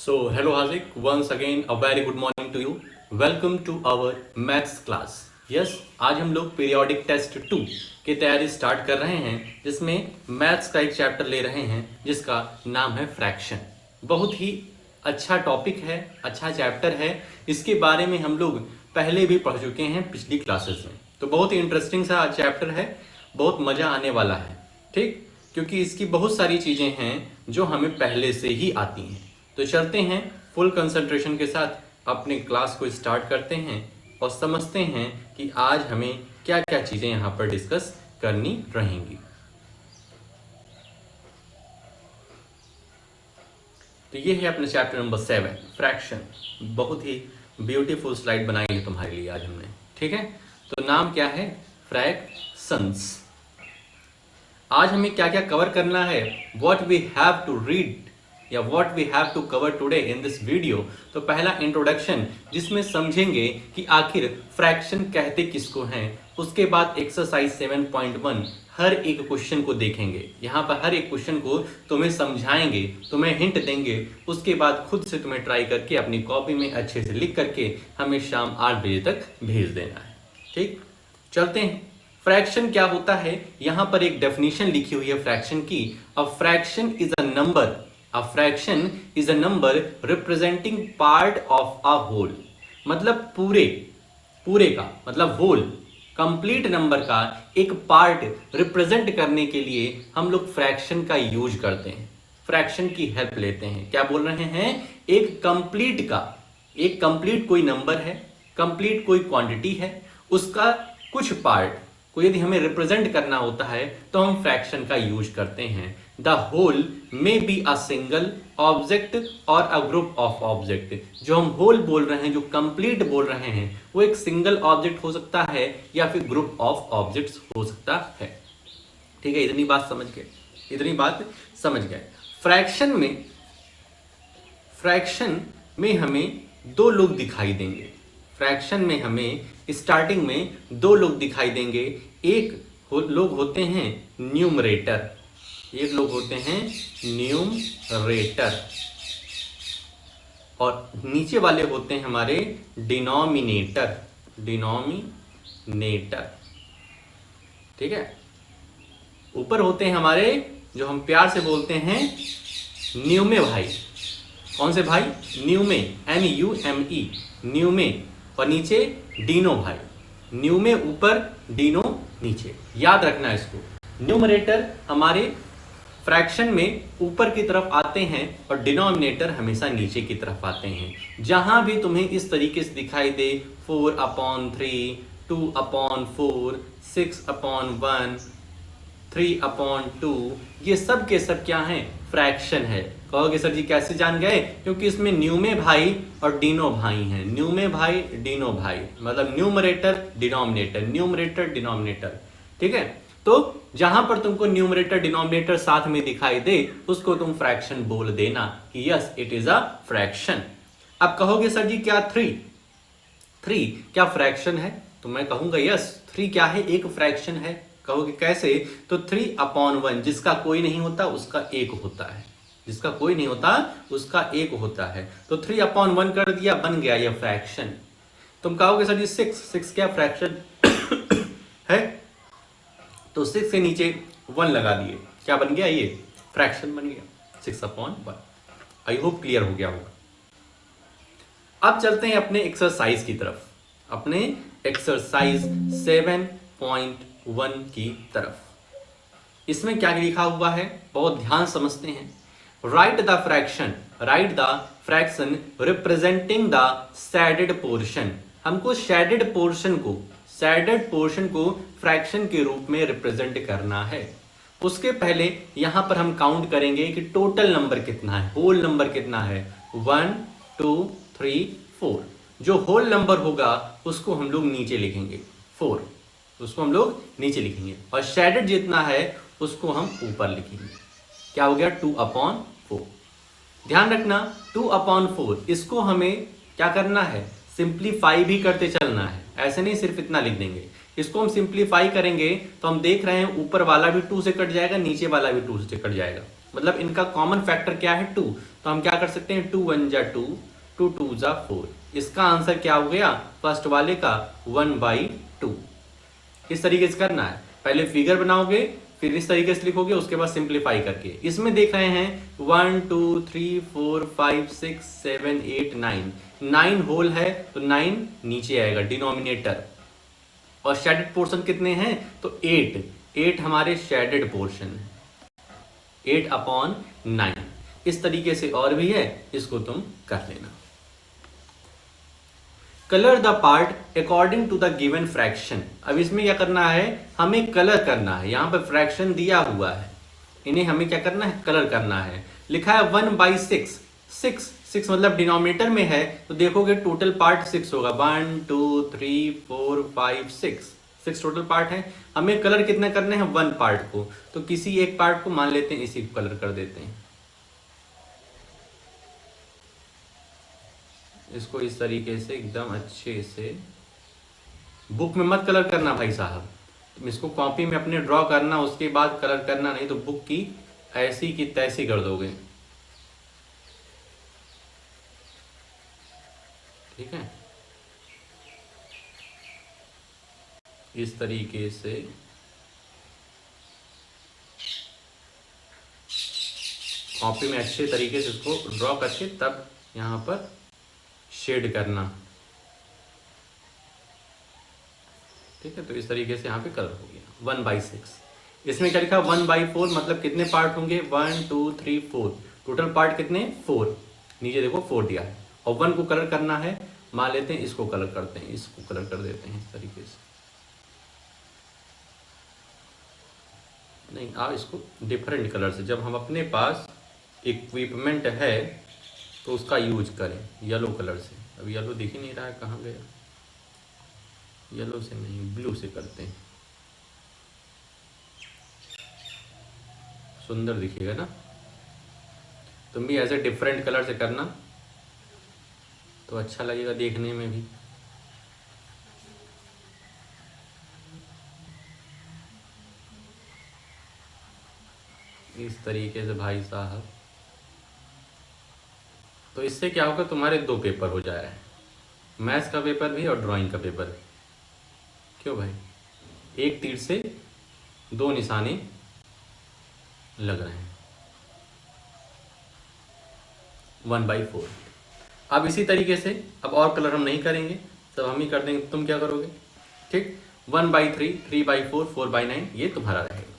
So, hello Hazik, once again a very good morning to you. Welcome to our maths class. Yes, आज हम लोग periodic test 2 की तैयारी start कर रहे हैं, जिसमें मैथ्स का एक चैप्टर ले रहे हैं जिसका नाम है फ्रैक्शन। बहुत ही अच्छा टॉपिक है, अच्छा चैप्टर है। इसके बारे में हम लोग पहले भी पढ़ चुके हैं पिछली क्लासेस में, तो बहुत ही इंटरेस्टिंग सा चैप्टर है, बहुत मज़ा आने वाला है। ठीक, क्योंकि इसकी बहुत सारी चीज़ें हैं जो हमें पहले से ही आती हैं। तो चलते हैं, फुल कंसंट्रेशन के साथ अपने क्लास को स्टार्ट करते हैं और समझते हैं कि आज हमें क्या क्या चीज़ें यहाँ पर डिस्कस करनी रहेंगी। तो ये है अपना चैप्टर नंबर 7 फ्रैक्शन। बहुत ही ब्यूटीफुल स्लाइड बनाई है तुम्हारे लिए आज हमने। ठीक है, तो नाम क्या है? फ्रैक्शंस। आज हमें क्या क्या कवर करना है, what we have to read या what we have to cover today in this video. तो पहला इंट्रोडक्शन, जिसमें समझेंगे कि आखिर फ्रैक्शन कहते किसको हैं। उसके बाद एक्सरसाइज 7.1 हर एक क्वेश्चन को देखेंगे। यहाँ पर हर एक क्वेश्चन को तुम्हें समझाएंगे, तुम्हें हिंट देंगे। उसके बाद खुद से तुम्हें ट्राई करके अपनी कॉपी में अच्छे से लिख करके हमें शाम 8 बजे तक भेज देना है। ठीक, चलते हैं। फ्रैक्शन क्या होता है, यहाँ पर एक डेफिनेशन लिखी हुई है फ्रैक्शन की। A fraction is a number, a fraction is a number representing part of a whole। मतलब पूरे का मतलब होल, कंप्लीट नंबर का एक पार्ट रिप्रेजेंट करने के लिए हम लोग फ्रैक्शन का यूज करते हैं, फ्रैक्शन की हेल्प लेते हैं। क्या बोल रहे हैं? एक कंप्लीट कोई नंबर है, कंप्लीट कोई क्वांटिटी है, उसका कुछ पार्ट को यदि हमें रिप्रेजेंट करना होता है तो हम फ्रैक्शन का यूज करते हैं। The whole may be a single object और अ ग्रुप ऑफ ऑब्जेक्ट। जो हम होल बोल रहे हैं, जो कंप्लीट बोल रहे हैं, वो एक सिंगल ऑब्जेक्ट हो सकता है या फिर ग्रुप ऑफ ऑब्जेक्ट्स हो सकता है। ठीक है, इतनी बात समझ गए। फ्रैक्शन में हमें दो लोग दिखाई देंगे। फ्रैक्शन में हमें स्टार्टिंग में दो लोग दिखाई देंगे। लोग होते हैं न्यूमरेटर, एक लोग होते हैं न्यूमरेटर, और नीचे वाले होते हैं हमारे डिनोमिनेटर। ठीक है, ऊपर होते हैं हमारे, जो हम प्यार से बोलते हैं न्यूमे भाई। कौन से भाई? न्यूमे, NUME, न्यूमे। और नीचे डीनो भाई। न्यूमे ऊपर, डीनो नीचे। याद रखना इसको। न्यूमरेटर हमारे फ्रैक्शन में ऊपर की तरफ आते हैं और डिनोमिनेटर हमेशा नीचे की तरफ आते हैं। जहां भी तुम्हें इस तरीके से दिखाई दे 4/3, 2/4, 6/1, 3/2, ये सब के सब क्या हैं? फ्रैक्शन है। कहोगे सर जी कैसे जान गए? क्योंकि इसमें न्यूमे भाई और डीनो भाई हैं। न्यूमे भाई, डीनो भाई, मतलब न्यूमरेटर डिनोमिनेटर। ठीक है, तो जहां पर तुमको न्यूमरेटर डिनोमिनेटर साथ में दिखाई दे, उसको तुम फ्रैक्शन बोल देना कि yes it is a fraction. अब कहोगे सर जी क्या 3 क्या फ्रैक्शन है? तो मैं कहूंगा यस, 3 क्या है? एक फ्रैक्शन है। कहोगे कैसे? तो 3/1, जिसका कोई नहीं होता उसका एक होता है, जिसका कोई नहीं होता उसका एक होता है। तो 3/1 कर दिया, बन गया ये फ्रैक्शन। तुम कहोगे सर जी 6 क्या फ्रैक्शन है? तो 6 के नीचे 1 लगा दिए, क्या बन गया? ये फ्रैक्शन बन गया 6/1। आई होप क्लियर हो गया होगा। अब चलते हैं अपने एक्सरसाइज की तरफ, अपने एक्सरसाइज 7.1 की तरफ। इसमें क्या लिखा हुआ है, बहुत ध्यान समझते हैं। Right the fraction representing the shaded portion. हमको शेडेड पोर्शन को फ्रैक्शन के रूप में रिप्रेजेंट करना है। उसके पहले यहां पर हम काउंट करेंगे कि टोटल नंबर कितना है, होल नंबर कितना है। 1 2 3 4। जो होल नंबर होगा उसको हम लोग नीचे लिखेंगे, 4, उसको हम लोग नीचे लिखेंगे, और शेडेड जितना है उसको हम ऊपर लिखेंगे। क्या हो गया? 2/4। ध्यान रखना 2/4, इसको हमें क्या करना है? सिंप्लीफाई भी करते चलना है। ऐसे नहीं सिर्फ इतना लिख देंगे, इसको हम सिंप्लीफाई करेंगे तो हम देख रहे हैं ऊपर वाला भी 2 से कट जाएगा, नीचे वाला भी 2 से कट जाएगा। मतलब इनका कॉमन फैक्टर क्या है 2, तो हम क्या कर सकते हैं 2 1 जा 2, 2 2 जा 4। इसका आंसर क्या हो गया फर्स्ट वाले का 1/2। इस तरीके से करना है, पहले फिगर बनाओगे फिर इस तरीके से लिखोगे, उसके बाद सिंप्लीफाई करके। इसमें देख रहे हैं 1 2 3 4 5 6 7 8 9, 9 होल है तो 9 नीचे आएगा डिनोमिनेटर, और शेडेड पोर्शन कितने हैं तो 8, 8 हमारे शेडेड पोर्शन है, 8/9। इस तरीके से और भी है, इसको तुम कर लेना। Colour the part according to the given fraction. अब इसमें क्या करना है, हमें कलर करना है। यहाँ पर फ्रैक्शन दिया हुआ है, इन्हें हमें क्या करना है कलर करना है। लिखा है 1/6, 6 मतलब डिनोमिनेटर में है तो देखोगे टोटल पार्ट 6 होगा, 1 2 3 4 5 6 टोटल पार्ट है। हमें कलर कितना करने हैं 1 पार्ट को, तो किसी एक पार्ट को मान लेते हैं, इसी को कलर कर देते हैं। इसको इस तरीके से एकदम अच्छे से, बुक में मत कलर करना भाई साहब, तुम इसको कॉपी में अपने ड्रॉ करना, उसके बाद कलर करना, नहीं तो बुक की ऐसी की तैसी कर दोगे। ठीक है, इस तरीके से कॉपी में अच्छे तरीके से इसको ड्रॉ करके तब यहाँ पर शेड करना। ठीक है, तो इस तरीके से यहाँ पे कलर हो गया 1/6। इसमें क्या लिखा 1/4 मतलब कितने पार्ट होंगे 1 2 3 4, टोटल पार्ट कितने 4, नीचे देखो 4 दिया है, और 1 को कलर करना है, मान लेते हैं इसको कलर करते हैं, इसको कलर कर देते हैं इस तरीके से। नहीं, आप इसको डिफरेंट कलर से, जब हम अपने पास इक्विपमेंट है तो उसका यूज करें, येलो कलर से। अब येलो दिख ही नहीं रहा है, कहाँ गया, येलो से नहीं ब्लू से करते हैं, सुंदर दिखेगा ना। तुम भी ऐसे डिफरेंट कलर से करना तो अच्छा लगेगा देखने में भी। इस तरीके से भाई साहब, तो इससे क्या होगा तुम्हारे 2 पेपर हो जाए, मैथ्स का पेपर भी और ड्राइंग का पेपर भी। क्यों भाई, एक तीर से 2 निशाने लग रहे हैं, 1/4। अब इसी तरीके से अब और कलर हम नहीं करेंगे, सब हम ही कर देंगे, तुम क्या करोगे। ठीक, 1/3, 3/4, 4/9 ये तुम्हारा रहेगा।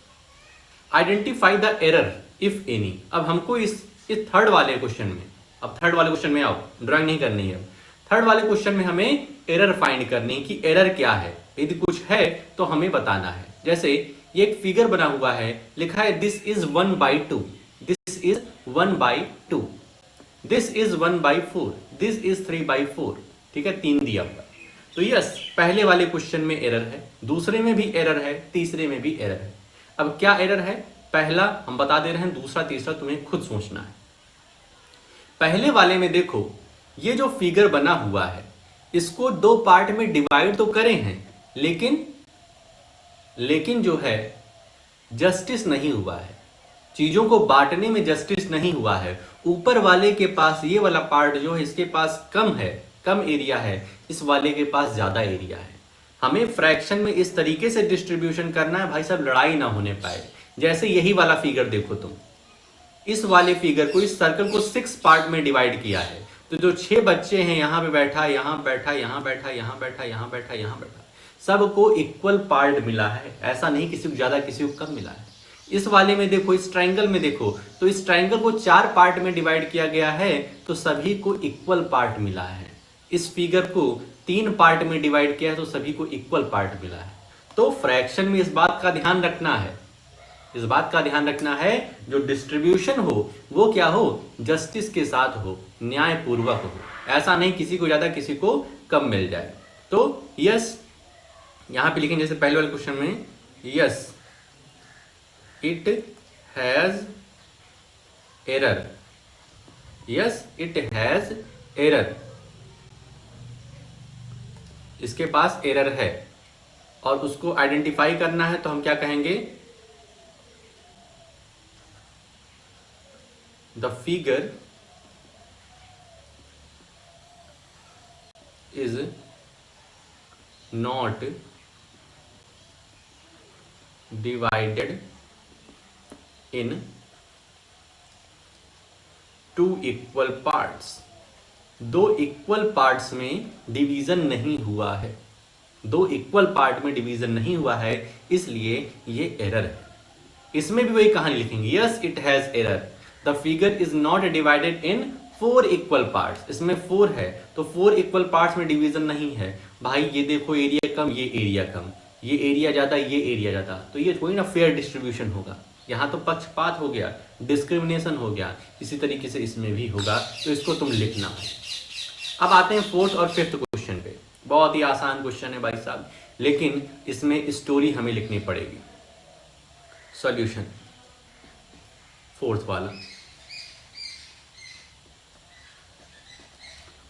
Identify the error if any. अब हमको इस थर्ड वाले क्वेश्चन में, अब थर्ड वाले क्वेश्चन में आओ, ड्राइंग नहीं करनी है। थर्ड वाले क्वेश्चन में हमें एरर फाइंड करनी है कि एरर क्या है, यदि कुछ है तो हमें बताना है। जैसे ये एक फिगर बना हुआ है, लिखा है this is 1/2, this is 1/2, this is 1/4, this is 3/4। ठीक है, 3 दिया हुआ। तो यस, पहले वाले क्वेश्चन में एरर है, दूसरे में भी एरर है, तीसरे में भी एरर है। अब क्या एरर है, पहला हम बता दे रहे हैं, दूसरा तीसरा तुम्हें खुद सोचना है। पहले वाले में देखो, ये जो फिगर बना हुआ है इसको 2 पार्ट में डिवाइड तो करे हैं, लेकिन जो है जस्टिस नहीं हुआ है, चीजों को बांटने में जस्टिस नहीं हुआ है। ऊपर वाले के पास ये वाला पार्ट जो है इसके पास कम है, कम एरिया है, इस वाले के पास ज्यादा एरिया है। हमें फ्रैक्शन में इस तरीके से डिस्ट्रीब्यूशन करना है भाई साहब, लड़ाई ना होने पाए। जैसे यही वाला फिगर देखो तुम, इस वाले फिगर को, इस सर्कल को 6 पार्ट में डिवाइड किया है, तो जो 6 बच्चे हैं यहाँ पे बैठा, यहाँ बैठा, यहाँ बैठा, यहाँ बैठा, यहाँ बैठा, यहाँ बैठा, सबको इक्वल पार्ट मिला है, ऐसा नहीं किसी को ज्यादा किसी को कम मिला है। इस वाले में देखो, इस ट्राइंगल में देखो, तो इस ट्राइंगल को 4 पार्ट में डिवाइड किया गया है तो सभी को इक्वल पार्ट मिला है। इस फिगर को 3 पार्ट में डिवाइड किया है तो सभी को इक्वल पार्ट मिला है। तो फ्रैक्शन में इस बात का ध्यान रखना है, इस बात का ध्यान रखना है जो डिस्ट्रीब्यूशन हो वो क्या हो, जस्टिस के साथ हो, न्यायपूर्वक हो, ऐसा नहीं किसी को ज्यादा किसी को कम मिल जाए। तो यस, यहां पे लिखेंगे जैसे पहले वाले क्वेश्चन में, yes it has error, yes it has error, इसके पास एरर है और उसको आइडेंटिफाई करना है। तो हम क्या कहेंगे, the figure is not divided into equal parts. दो इक्वल पार्ट्स में डिवीजन नहीं हुआ है, दो इक्वल पार्ट में डिवीजन नहीं हुआ है, इसलिए ये एरर है। इसमें भी वही कहानी लिखेंगे, yes it has error, the figure is not divided in 4 equal parts. इसमें 4 है तो 4 इक्वल पार्ट्स में डिवीजन नहीं है। भाई ये देखो एरिया कम, ये एरिया कम, ये एरिया ज्यादा, ये एरिया ज्यादा, तो ये थोड़ी ना फेयर डिस्ट्रीब्यूशन होगा। यहाँ तो पक्षपात हो गया, डिस्क्रिमिनेशन हो गया। इसी तरीके से इसमें भी होगा, तो इसको तुम लिखना है। अब आते हैं 4th और 5th क्वेश्चन पे। बहुत ही आसान क्वेश्चन है भाई साहब, लेकिन इसमें स्टोरी हमें लिखनी पड़ेगी। सॉल्यूशन 4th वाला,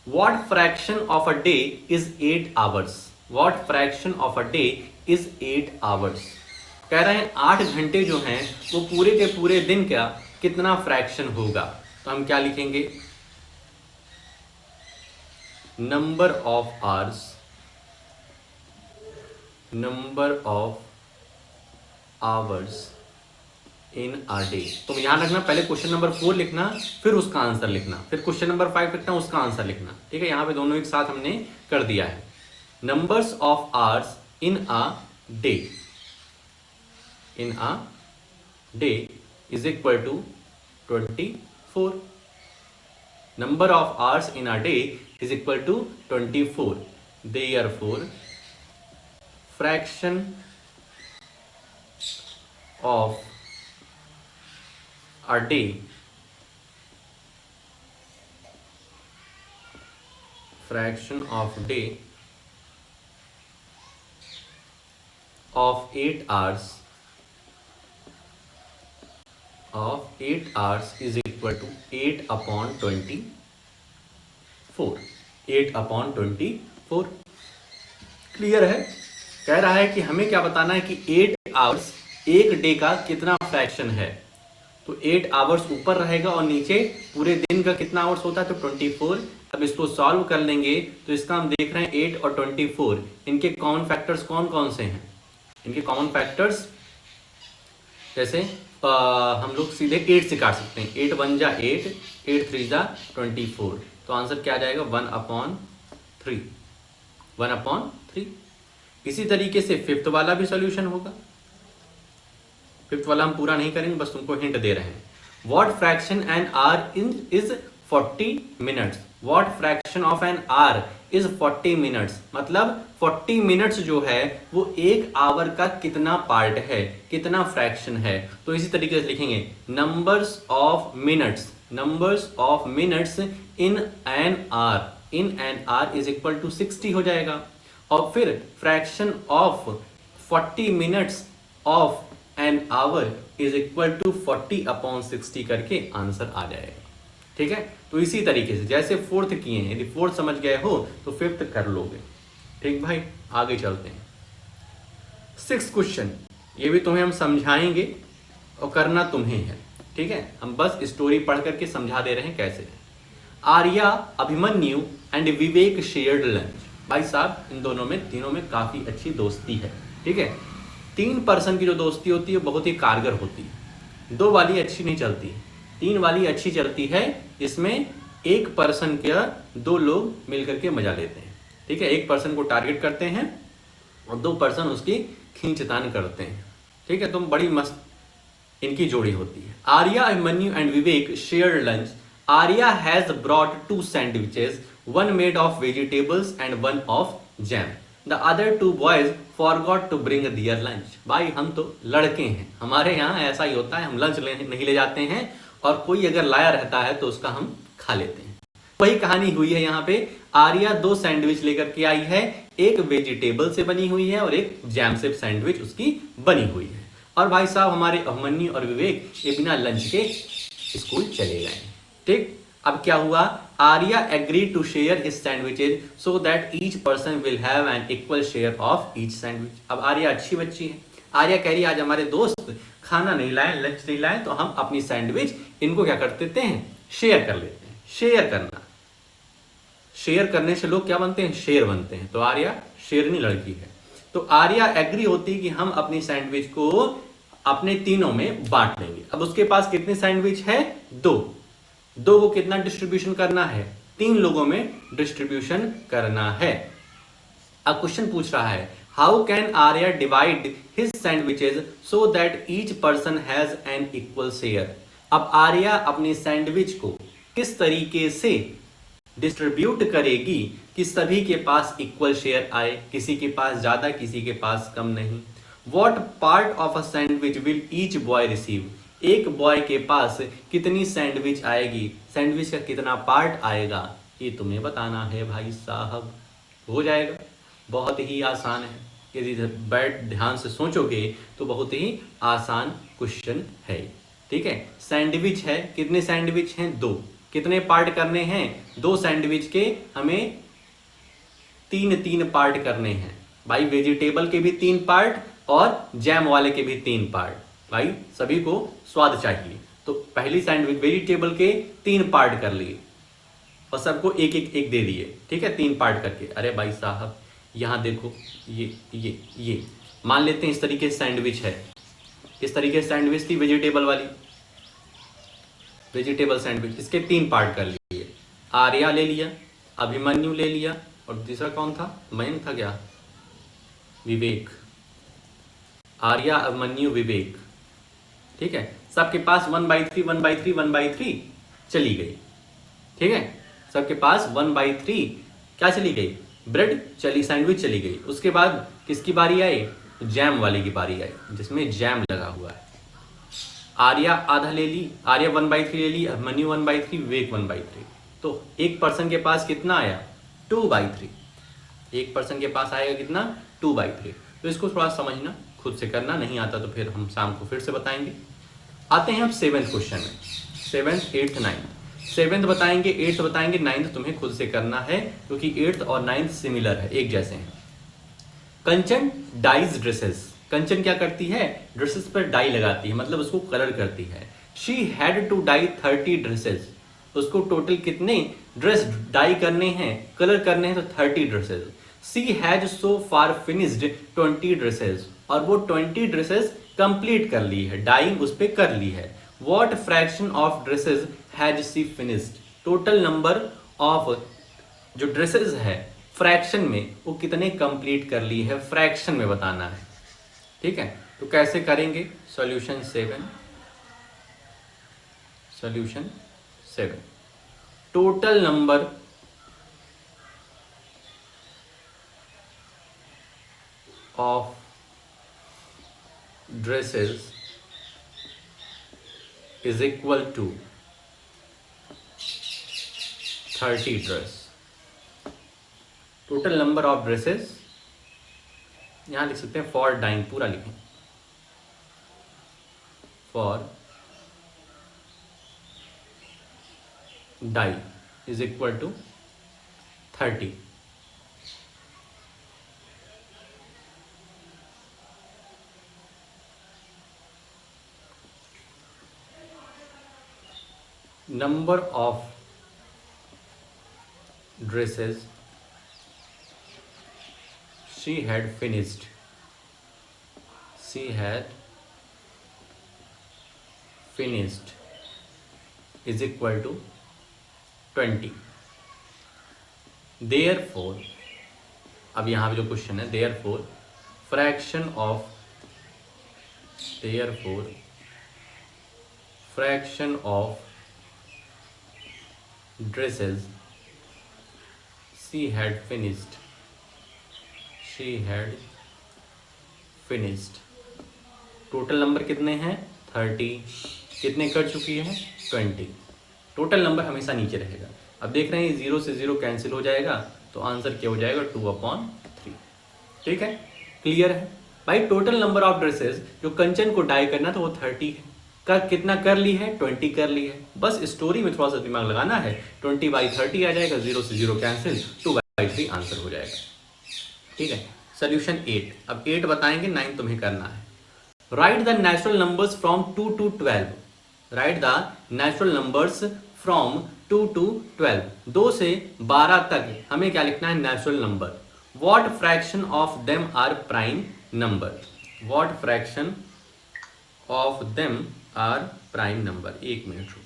what fraction of a day is 8 hours. What fraction of a day is 8 hours. कह रहे हैं 8 घंटे जो हैं वो पूरे के पूरे दिन का कितना फ्रैक्शन होगा। तो हम क्या लिखेंगे, number of hours, number of hours in a day. तो ध्यान रखना, पहले क्वेश्चन नंबर 4 लिखना, फिर उसका आंसर लिखना, फिर क्वेश्चन नंबर 5 लिखना, उसका आंसर लिखना। ठीक है, यहां पे दोनों एक साथ हमने कर दिया है। Numbers of hours in a day, in a day is equal to 24। Number of hours in a day is equal to 24। Therefore, fraction of a day of 8 hours is equal to 8 upon 24। 8 upon 24 clear है। कह रहा है कि हमें क्या बताना है कि 8 आवर्स एक डे का कितना फ्रैक्शन है। तो 8 आवर्स ऊपर रहेगा और नीचे पूरे दिन का कितना आवर्स होता है, तो 24। अब इसको सॉल्व कर लेंगे तो इसका हम देख रहे हैं 8 और 24, इनके कॉमन फैक्टर्स कौन कौन से हैं। इनके कॉमन फैक्टर्स जैसे हम लोग सीधे 8 से काट सकते हैं। 8 1 जा 8, 8 3 जा 24। तो आंसर क्या आ जाएगा, 1/3। 1/3। इसी तरीके से 5th वाला भी सॉल्यूशन होगा। 5th वाला हम पूरा नहीं करेंगे, बस तुमको हिंट दे रहे हैं। What fraction an hour is 40 minutes. What fraction of an hour is 40 minutes, मतलब 40 मिनट्स जो है वो एक आवर का कितना पार्ट है, कितना फ्रैक्शन है। तो इसी तरीके से लिखेंगे, numbers of minutes, numbers of minutes in an hour, in an hour is equal to 60 हो जाएगा। और फिर fraction of 40 minutes of an hour is equal to 40/60 करके आंसर आ जाएगा। ठीक है, तो इसी तरीके से जैसे 4th किए हैं, यदि 4th समझ गए हो तो 5th कर लोगे। ठीक भाई, आगे चलते हैं। 6th क्वेश्चन, ये भी तुम्हें हम समझाएंगे और करना तुम्हें है। ठीक है, हम बस स्टोरी पढ़ करके समझा दे रहे हैं कैसे। Arya, Abhimanyu and Vivek shared lunch. भाई साहब इन दोनों में, तीनों में काफी अच्छी दोस्ती है। ठीक है, 3 पर्सन की जो दोस्ती होती है बहुत ही कारगर होती है। 2 वाली अच्छी नहीं चलती, 3 वाली अच्छी चलती है। इसमें एक पर्सन का 2 लोग मिलकर के मजा लेते हैं। ठीक है, एक पर्सन को टारगेट करते हैं और 2 पर्सन उसकी खींचतान करते हैं। ठीक है, तो बड़ी मस्त इनकी जोड़ी होती है। Arya, Abhimanyu and Vivek share lunch. Arya has brought 2 sandwiches, one made of vegetables and one of jam. The other 2 boys forgot to bring their lunch. भाई हम तो लड़के हैं, हमारे यहाँ ऐसा ही होता है, हम लंच नहीं ले जाते हैं और कोई अगर लाया रहता है तो उसका हम खा लेते हैं। वही कहानी हुई है यहाँ पे। आर्या 2 सैंडविच लेकर के आई है, एक वेजिटेबल से बनी हुई है और एक जैम से सैंडविच उसकी बनी हुई है। और भाई साहब हमारे अभिमन्यु और विवेक ये बिना लंच के स्कूल चले गए। ठीक, अब क्या हुआ, Arya agree to share his sandwiches so that each person will have an equal share of each sandwich. अब आर्या अच्छी बच्ची है, आर्या कह रही है आज हमारे दोस्त खाना नहीं लाए, लंच नहीं लाए, तो हम अपनी सैंडविच इनको क्या कर देते हैं, शेयर कर लेते हैं। शेयर करना, शेयर करने से लोग क्या बनते हैं, शेर बनते हैं। तो आर्या शेरनी लड़की है। तो आर्या एग्री होती है कि हम अपनी सैंडविच को अपने तीनों में बांट लेंगे। अब उसके पास कितने सैंडविच है, 2। 2 को कितना डिस्ट्रीब्यूशन करना है, 3 लोगों में डिस्ट्रीब्यूशन करना है। अब क्वेश्चन पूछ रहा है, how can Arya divide his sandwiches so that each person has an equal share. अब आर्या अपनी सैंडविच को किस तरीके से डिस्ट्रीब्यूट करेगी कि सभी के पास इक्वल शेयर आए, किसी के पास ज्यादा, किसी के पास कम नहीं। What part of a sandwich will each boy receive. एक बॉय के पास कितनी सैंडविच आएगी, सैंडविच का कितना पार्ट आएगा, ये तुम्हें बताना है भाई साहब। हो जाएगा, बहुत ही आसान है। यदि बैठ ध्यान से सोचोगे तो बहुत ही आसान क्वेश्चन है। ठीक है, सैंडविच है, कितने सैंडविच हैं, 2। कितने पार्ट करने हैं, 2 सैंडविच के हमें 3 पार्ट करने हैं भाई। वेजिटेबल के भी 3 पार्ट और जैम वाले के भी 3 पार्ट। भाई सभी को स्वाद चाहिए, तो पहली सैंडविच वेजिटेबल के 3 पार्ट कर लिए और सबको एक एक एक दे दिए। ठीक है, 3 पार्ट करके। अरे भाई साहब यहाँ देखो, ये मान लेते हैं इस तरीके से सैंडविच है। इस तरीके से सैंडविच थी वेजिटेबल वाली, वेजिटेबल सैंडविच, इसके 3 पार्ट कर लिए। आर्या ले लिया, अभिमन्यु ले लिया, और दूसरा कौन था, मयंक था क्या, विवेक। आर्या, अभिमन्यु, विवेक। ठीक है, सबके पास 1/3 1/3 1/3 चली गई। ठीक है, सबके पास 1/3 क्या चली गई, ब्रेड चली, सैंडविच चली गई। उसके बाद किसकी बारी आई, जैम वाले की बारी आई, जिसमें जैम लगा हुआ है। आर्या आधा ले ली, आर्या 1/3 ले ली, अभिमन्यु 1/3, विवेक 1/3। तो एक पर्सन के पास कितना आया, 2/3। एक पर्सन के पास आएगा कितना, 2/3। तो इसको थोड़ा समझना, खुद से करना, नहीं आता तो फिर हम शाम को फिर से बताएंगे। आते हैं अब 7th क्वेश्चन में। 7th 8th 9th, 7th बताएंगे, 8th बताएंगे, 9th तुम्हें खुद से करना है, क्योंकि 8th और 9th सिमिलर है, एक जैसे हैं। कंचन डाइज ड्रेसेस। कंचन क्या करती है, ड्रेसेस पर डाई लगाती है, मतलब उसको कलर करती है। She had to dye 30 dresses. उसको टोटल कितने ड्रेस डाई करने हैं, कलर करने हैं, तो 30 dresses. She has so far finished 20 dresses. और वो 20 ड्रेसेस कंप्लीट कर ली है, डाइंग उस पर कर ली है। What fraction of dresses has she finished. Total number of जो ड्रेसेस है फ्रैक्शन में, वो कितने कंप्लीट कर ली है, फ्रैक्शन में बताना है। ठीक है, तो कैसे करेंगे, solution 7 total number of dresses is equal to 30 dress. Total number of dresses, यहां लिख सकते हैं फॉर डाइंग, पूरा लिखें, for dye is equal to 30। Number of dresses she had finished is equal to 20। therefore, अब यहाँ पे जो क्वेश्चन है, therefore fraction of dresses she had finished। Total number कितने हैं, 30। कितने कर चुकी है, 20। टोटल नंबर हमेशा नीचे रहेगा। अब देख रहे हैं 0 से 0 कैंसिल हो जाएगा, तो आंसर क्या हो जाएगा, 2/3। ठीक है, क्लियर है भाई। टोटल नंबर ऑफ ड्रेसेस जो कंचन को डाई करना था वो 30 है, का कितना कर ली है, 20 कर ली है। बस स्टोरी में थोड़ा सा दिमाग लगाना है, 20/30 आ जाएगा, 0 से 0 कैंसिल, 2/3 आंसर हो जाएगा। ठीक है, सोल्यूशन 8। अब 8 बताएंगे, 9 तुम्हें करना है। Right the natural numbers from 2 to 12, right the natural numbers from 2 to 12, 2 से 12 तक हमें क्या लिखना है, natural number. What fraction of them are prime number, what fraction of them are prime number. एक मिनट रुको।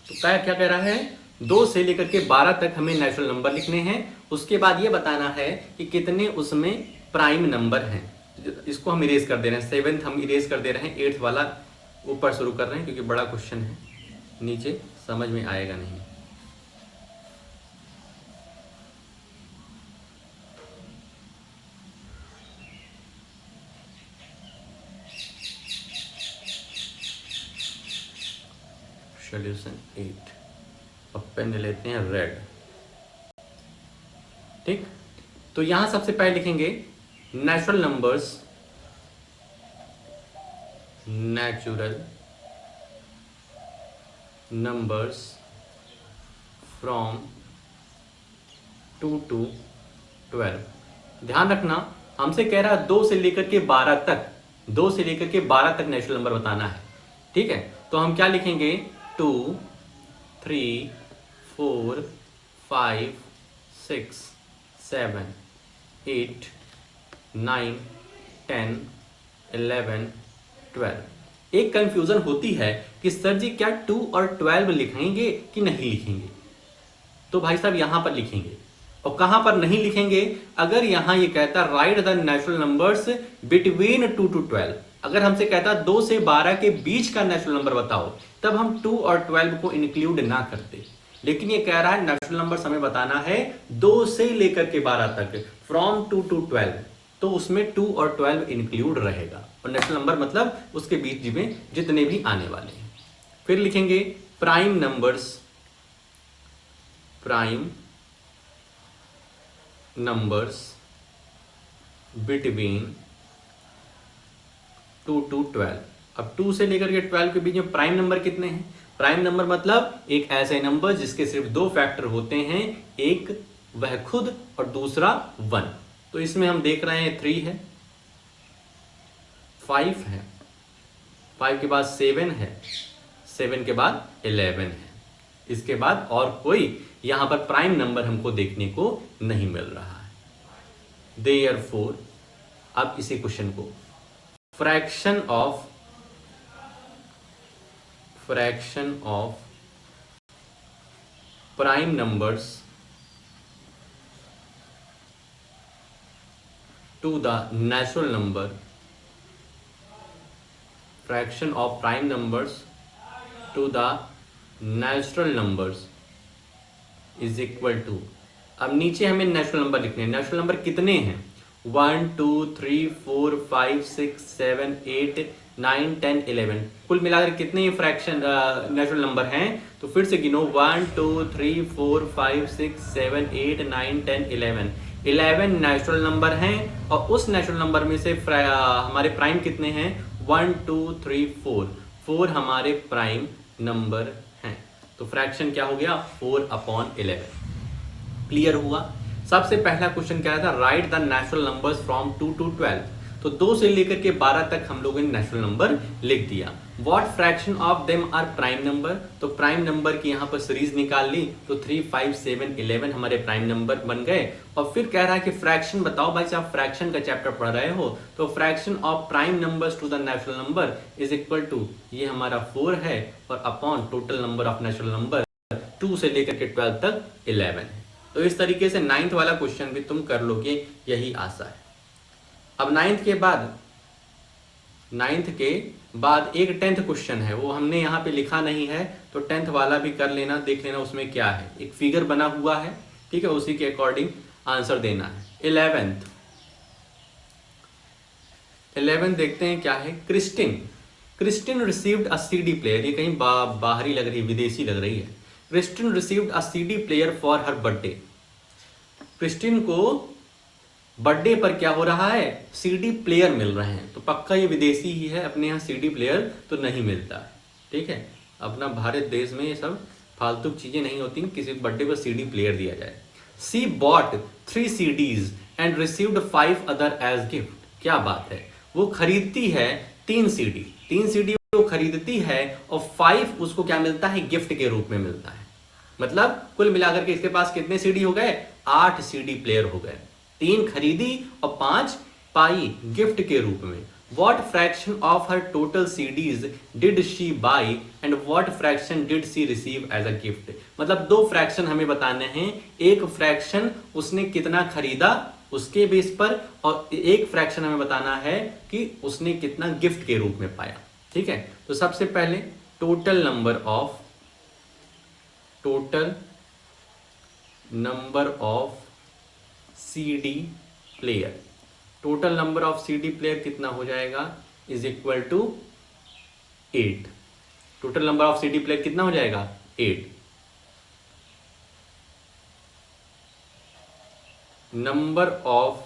तो क्या कह रहा है, 2 से लेकर के 12 तक हमें नेचुरल नंबर लिखने हैं। उसके बाद ये बताना है कि कितने उसमें प्राइम नंबर हैं। इसको हम इरेज कर दे रहे हैं, 7th हम इरेज कर दे रहे हैं, 8th वाला ऊपर शुरू कर रहे हैं क्योंकि बड़ा क्वेश्चन है, नीचे समझ में आएगा नहीं। सॉल्यूशन 8, अब पेन लेते हैं रेड। ठीक, तो यहां सबसे पहले लिखेंगे natural numbers, natural numbers from 2 to 12। ध्यान रखना, हमसे कह रहा है 2 से लेकर के 12 तक, 2 से लेकर के 12 तक नेचुरल नंबर बताना है। ठीक है, तो हम क्या लिखेंगे, 2, 3, 4, 5, 6, 7, 8, 9, 10, 11, 12। एक कंफ्यूजन होती है कि सर जी क्या 2 और 12 लिखेंगे कि नहीं लिखेंगे। तो भाई साहब यहां पर लिखेंगे, और कहां पर नहीं लिखेंगे, अगर यहां ये कहता right the natural numbers between 2 to 12, अगर हमसे कहता 2 से 12 के बीच का नेचुरल नंबर बताओ, तब हम 2 और 12 को इंक्लूड ना करते। लेकिन ये कह रहा है नेचुरल नंबर हमें बताना है 2 से लेकर के 12 तक, फ्रॉम 2 to 12, तो उसमें 2 और 12 इंक्लूड रहेगा। और नेचुरल नंबर मतलब उसके बीच में जितने भी आने वाले हैं। फिर लिखेंगे prime numbers, prime numbers between 2 to 12। अब 2 से लेकर के 12 के बीच में प्राइम नंबर कितने हैं, प्राइम नंबर मतलब एक ऐसे नंबर जिसके सिर्फ 2 फैक्टर होते हैं, एक वह खुद और दूसरा 1। तो इसमें हम देख रहे हैं 3 है, 5 है, 5 के बाद 7 है, 7 के बाद 11 है। इसके बाद और कोई यहां पर प्राइम नंबर हमको देखने को नहीं मिल रहा है। देयरफॉर, अब इसी क्वेश्चन को fraction of prime numbers to the natural number, fraction of prime numbers to the natural numbers is equal to, अब नीचे हमें नेचुरल नंबर लिखने हैं। नेचुरल नंबर कितने हैं, 1, 2, 3, 4, 5, 6, 7, 8, 9, 10, 11, कुल मिलाकर कितने फ्रैक्शन नेचुरल नंबर हैं, तो फिर से गिनो 1, 2, 3, 4, 5, 6, 7, 8, 9, 10, 11, 11 नेचुरल नंबर हैं। और उस नेचुरल नंबर में से हमारे प्राइम कितने हैं, 1, 2, 3, 4 हमारे प्राइम नंबर हैं। तो फ्रैक्शन क्या हो गया, 4/11। क्लियर हुआ। सबसे पहला क्वेश्चन क्या था, right the natural numbers from 2 to 12। तो 2 से लेकर के 12 तक हम लोगों ने नेचुरल नंबर लिख दिया। What fraction of them are prime number, तो प्राइम नंबर की यहां पर सीरीज निकाल ली, तो 3, 5, 7, 11 हमारे प्राइम नंबर बन गए। और फिर कह रहा है कि फ्रैक्शन बताओ भाई साहब, फ्रैक्शन का चैप्टर पढ़ रहे हो, तो fraction of prime numbers to the natural number is equal to, ये हमारा 4 है, और upon total number of natural number 2 से लेकर के 12 तक 11 है। तो इस तरीके से 9th वाला क्वेश्चन भी तुम कर लोगे, यही आशा है। अब 9th के बाद एक 10th क्वेश्चन है, वो हमने यहाँ पे लिखा नहीं है, तो 10th वाला भी कर लेना, देख लेना उसमें क्या है। एक फिगर बना हुआ है, ठीक है, उसी के अकॉर्डिंग आंसर देना है। 11th देखते हैं क्या है। Christine received a CD player, ये कहीं बाहरी लग रही है, विदेशी लग रही है। Christine received a CD player for her birthday. Christine को बर्थडे पर क्या हो रहा है, सीडी प्लेयर मिल रहे हैं, तो पक्का ये विदेशी ही है, अपने यहाँ सीडी प्लेयर तो नहीं मिलता है। ठीक है, अपना भारत देश में ये सब फालतू चीजें नहीं होती, किसी बर्थडे पर सीडी प्लेयर दिया जाए। She bought 3 CDs and received 5 other as gift. क्या बात है, वो खरीदती है 3 CD वो खरीदती है और 5 उसको क्या मिलता है, गिफ्ट के रूप में मिलता है। मतलब कुल मिलाकर के इसके पास कितने CD हो गए, 8 CD प्लेयर हो गए। 3 खरीदी और 5 पाई गिफ्ट के रूप में। What fraction of her total CDs did she buy and what fraction did she receive as a gift? मतलब 2 फ्रैक्शन हमें बताने हैं, एक फ्रैक्शन उसने कितना खरीदा उसके बेस पर, और एक फ्रैक्शन हमें बताना है कि उसने कितना गिफ्ट के रूप में पाया। ठीक है, तो सबसे पहले total number of CD player, total number of CD player कितना हो जाएगा, is equal to 8। Total number of CD player कितना हो जाएगा, 8। Number of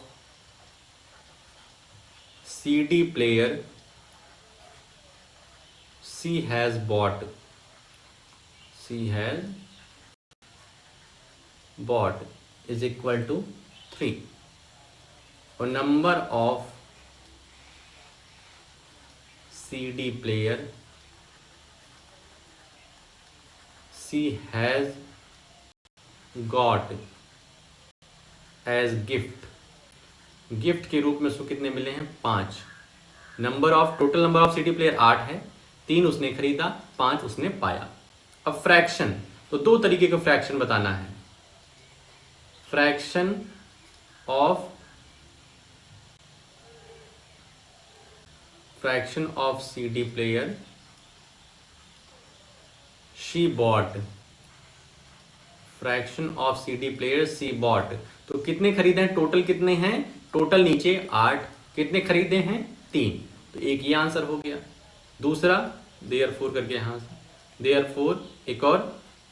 CD player she has bought is equal to 3, और number of CD player she has got as gift के रूप में उसको कितने मिले हैं, 5। Total number of CD player 8 है, 3 उसने खरीदा, 5 उसने पाया। अब फ्रैक्शन, तो 2 तरीके का फ्रैक्शन बताना है। Fraction of CD player she bought, fraction of CD player she bought, तो कितने खरीदे हैं, टोटल कितने हैं, टोटल नीचे 8, कितने खरीदे हैं, 3, तो एक ये आंसर हो गया। दूसरा देयरफॉर करके यहां से, देयरफॉर एक और,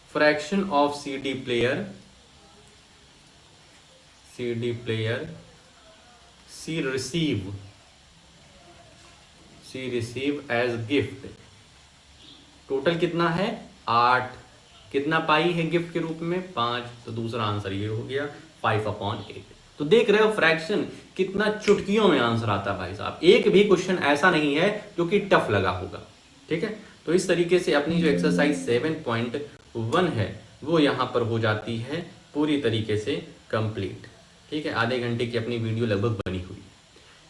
fraction of CD player she receive as gift, total कितना है, 8, कितना पाई है गिफ्ट के रूप में, 5, तो दूसरा आंसर ये हो गया 5/8। तो देख रहे हो फ्रैक्शन कितना चुटकियों में आंसर आता है भाई साहब, एक भी क्वेश्चन ऐसा नहीं है जो कि टफ लगा होगा। ठीक है, तो इस तरीके से अपनी जो एक्सरसाइज 7.1 है वो यहाँ पर हो जाती है पूरी तरीके से कंप्लीट। ठीक है, आधे घंटे की अपनी वीडियो लगभग बनी हुई।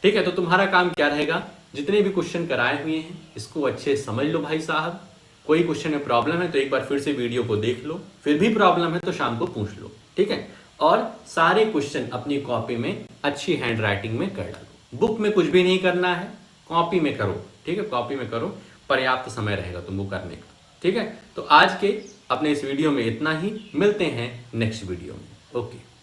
ठीक है, तो तुम्हारा काम क्या रहेगा, जितने भी क्वेश्चन कराए हुए हैं इसको अच्छे समझ लो भाई साहब। कोई क्वेश्चन में प्रॉब्लम है तो एक बार फिर से वीडियो को देख लो, फिर भी प्रॉब्लम है तो शाम को पूछ लो। ठीक है, और सारे क्वेश्चन अपनी कॉपी में अच्छी हैंड राइटिंग में कर डालो। बुक में कुछ भी नहीं करना है, कॉपी में करो। ठीक है, कॉपी में करो, पर्याप्त समय रहेगा तुमको करने का। ठीक है, तो आज के अपने इस वीडियो में इतना ही, मिलते हैं नेक्स्ट वीडियो में। ओके।